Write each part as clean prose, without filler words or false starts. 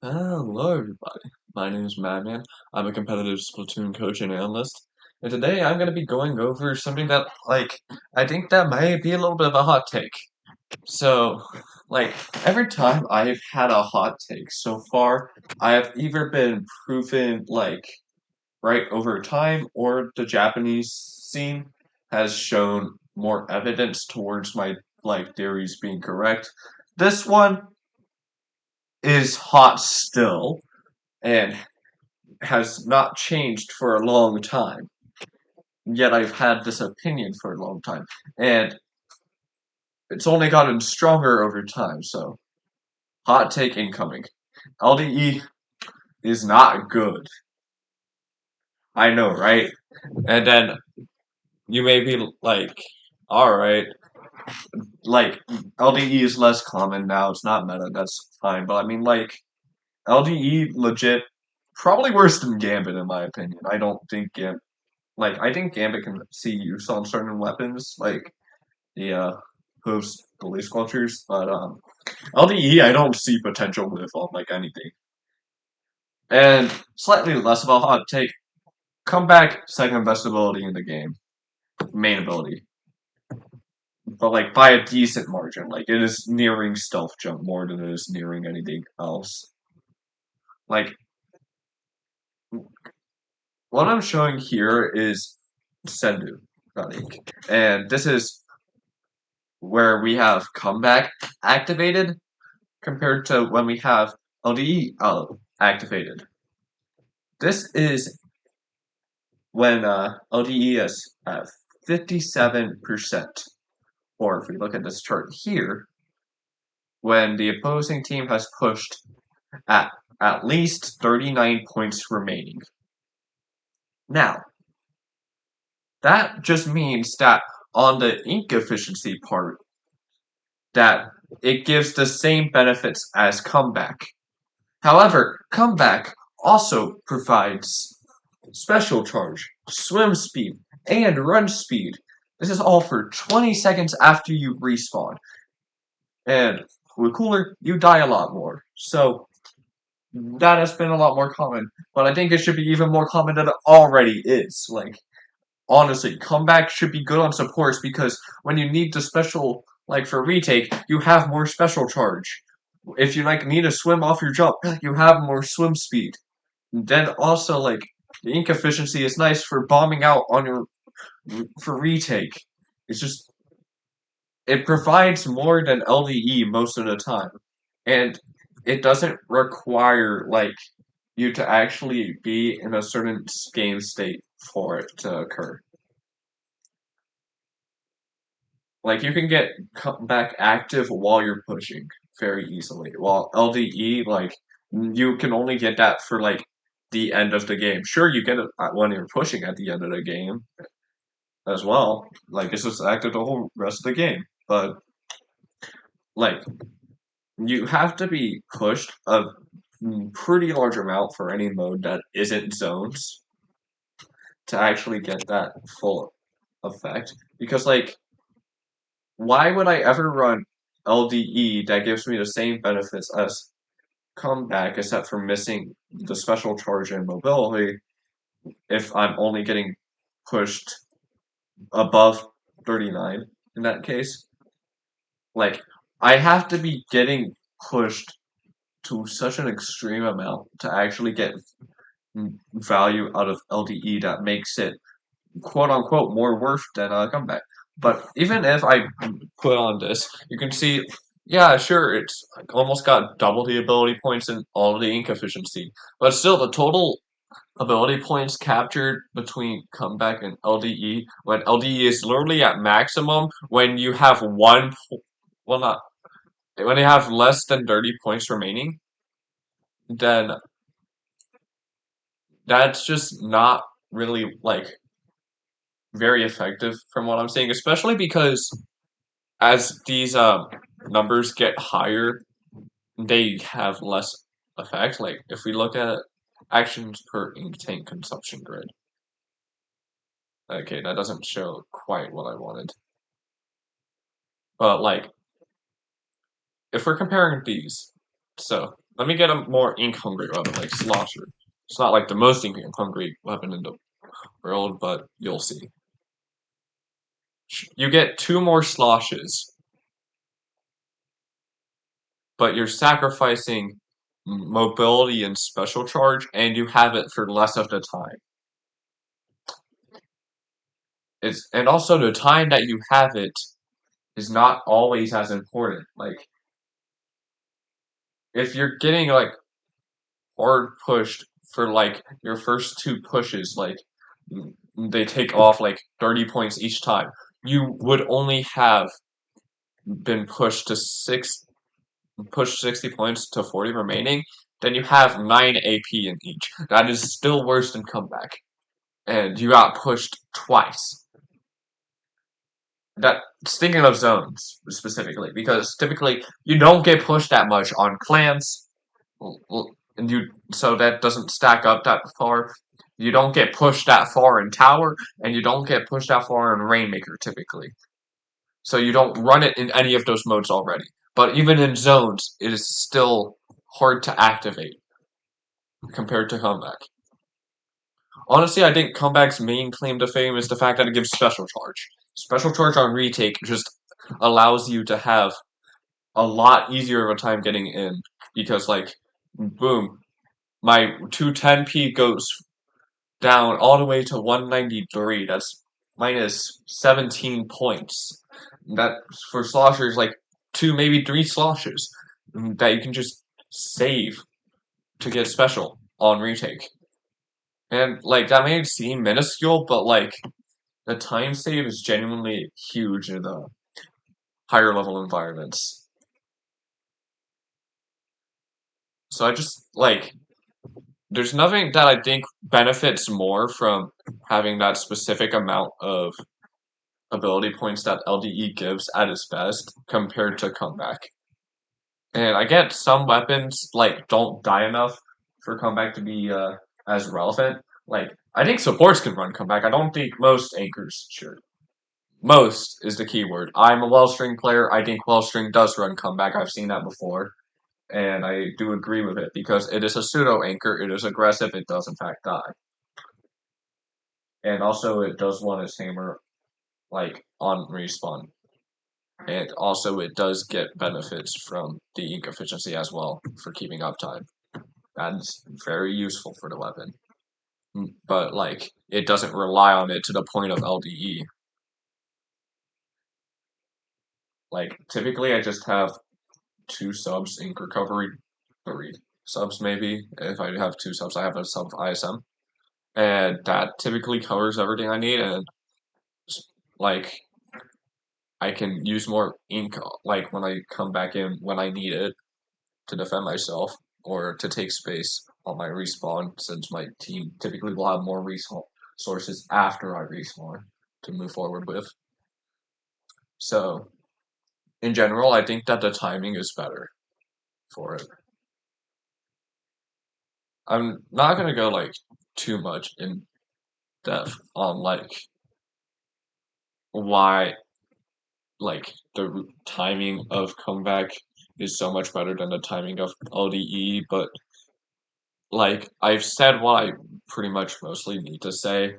Hello, everybody. My name is Madman. I'm a competitive Splatoon coach and analyst. And today I'm going to be going over something that, I think that might be a little bit of a hot take. So, like, every time I've had a hot take so far, I have either been proven, right over time, or the Japanese scene has shown more evidence towards my, theories being correct. This one is hot still, and has not changed for a long time. Yet I've had this opinion for a long time. And it's only gotten stronger over time, so hot take incoming. LDE is not good. I know, right? And then you may be like, alright, like, LDE is less common now, it's not meta, that's fine. But I mean, LDE legit, probably worse than Gambit in my opinion. I don't think Gambit. I think Gambit can see use on certain weapons, like the hooves, the leaf sculptures, but LDE I don't see potential with on anything. And slightly less of a hot take, comeback second best ability in the game, main ability, but by a decent margin. Like it is nearing stealth jump more than it is nearing anything else. Like what I'm showing here is Sendu, and this is where we have comeback activated compared to when we have LDE activated. This is when LDE is at 57%, or if we look at this chart here, when the opposing team has pushed at least 39 points remaining. Now, that just means that on the ink efficiency part, that it gives the same benefits as comeback. However, comeback also provides special charge, swim speed, and run speed. This is all for 20 seconds after you respawn. And with cooler, you die a lot more. So that has been a lot more common. But I think it should be even more common than it already is. Honestly, comeback should be good on supports because when you need the special, for retake, you have more special charge. If you need to swim off your jump, you have more swim speed. Then also the ink efficiency is nice for bombing out on your for retake. It's just it provides more than LDE most of the time, and it doesn't require you to actually be in a certain game state for it to occur. Like you can get back active while you're pushing very easily. While LDE, you can only get that for the end of the game. Sure, you get it when you're pushing at the end of the game as well. It's just active the whole rest of the game. But like you have to be pushed a pretty large amount for any mode that isn't zones to actually get that full effect. Because why would I ever run LDE that gives me the same benefits as comeback except for missing the special charge and mobility if I'm only getting pushed above 39 in that case? Like, I have to be getting pushed to such an extreme amount to actually get value out of LDE that makes it quote unquote more worth than a comeback. But even if I put on this, you can see, yeah, sure, it's almost got double the ability points and all of the ink efficiency. But still, the total ability points captured between comeback and LDE, when LDE is literally at maximum, when you have well, not, when you have less than 30 points remaining, then that's just not really, very effective from what I'm seeing, especially because as these numbers get higher, they have less effect. Like if we look at actions per ink tank consumption grid. Okay, that doesn't show quite what I wanted. But if we're comparing these, so Let me get a more ink-hungry weapon, like Slosher. It's not like the most ink-hungry weapon in the world, but you'll see. You get 2 more sloshes, but you're sacrificing mobility and special charge, and you have it for less of the time. And also the time that you have it is not always as important. Like if you're getting like hard pushed for like your first 2 pushes, like they take off like 30 points each time, you would only have been pushed 60 points to 40 remaining, then you have 9 AP in each. That is still worse than comeback. And you got pushed twice. That Speaking of zones specifically, because typically you don't get pushed that much on clans, and so that doesn't stack up that far. You don't get pushed that far in tower, and you don't get pushed that far in rainmaker typically. So you don't run it in any of those modes already. But even in zones, it is still hard to activate compared to comeback. Honestly, I think comeback's main claim to fame is the fact that it gives special charge. Special charge on retake just allows you to have a lot easier of a time getting in because, like, boom, my 210p goes down all the way to 193. That's minus 17 points. That for sloshers, like 2, maybe 3 sloshes that you can just save to get special on retake. And like that may seem minuscule, but like the time save is genuinely huge in the higher level environments. So I just like there's nothing that I think benefits more from having that specific amount of ability points that LDE gives at its best compared to comeback. And I get some weapons like don't die enough for comeback to be as relevant. Like I think supports can run comeback. I don't think most anchors should. Most is the key word. I'm a Wellstring player. I think Wellstring does run comeback. I've seen that before. And I do agree with it because it is a pseudo anchor. It is aggressive. It does in fact die. And also it does want its hammer like on respawn. And also it does get benefits from the ink efficiency as well for keeping uptime. That's very useful for the weapon. But like it doesn't rely on it to the point of LDE. Like typically I just have 2 subs ink recovery, 3 subs maybe. If I have 2 subs, I have a sub ISM, and that typically covers everything I need. And like I can use more ink like when I come back in when I need it to defend myself or to take space on my respawn, since my team typically will have more resources after I respawn to move forward with. So in general, I think that the timing is better for it. I'm not gonna go like too much in depth on like why like the timing of comeback is so much better than the timing of LDE, but like I've said what I pretty much mostly need to say,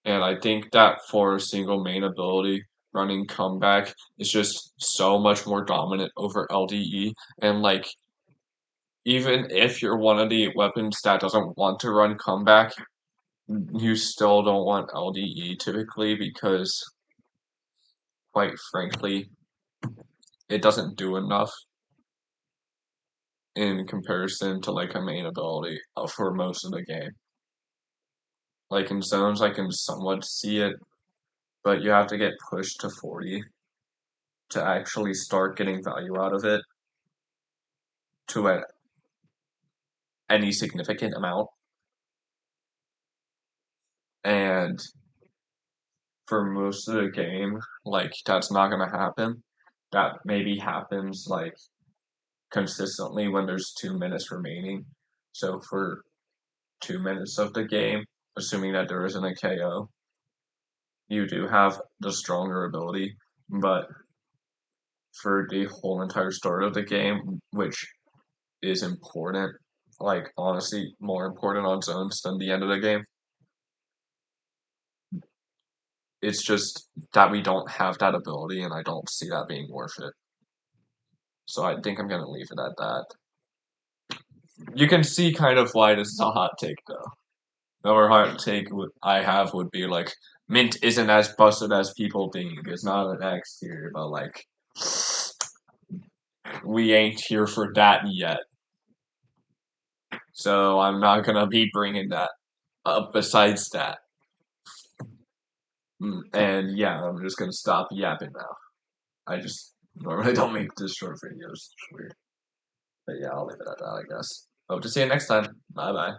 and I think that for a single main ability, running comeback is just so much more dominant over LDE, and like even if you're one of the weapons that doesn't want to run comeback, you still don't want LDE typically because quite frankly, it doesn't do enough in comparison to like a main ability for most of the game. Like in zones, I can somewhat see it, but you have to get pushed to 40 to actually start getting value out of it to any significant amount. And for most of the game, like that's not gonna happen. That maybe happens like consistently when there's 2 minutes remaining. So for 2 minutes of the game, assuming that there isn't a KO, you do have the stronger ability, but for the whole entire start of the game, which is important. Like, honestly, more important on zones than the end of the game. It's just that we don't have that ability, and I don't see that being worth it. So I think I'm gonna leave it at that. You can see kind of why this is a hot take, though. Another hot take I have would be like, Mint isn't as busted as people think. It's not an X tier, but like, we ain't here for that yet. So I'm not gonna be bringing that up besides that. And yeah, I'm just gonna stop yapping now. I just normally don't make this short videos. It's weird. But yeah, I'll leave it at that, I guess. Hope to see you next time. Bye bye.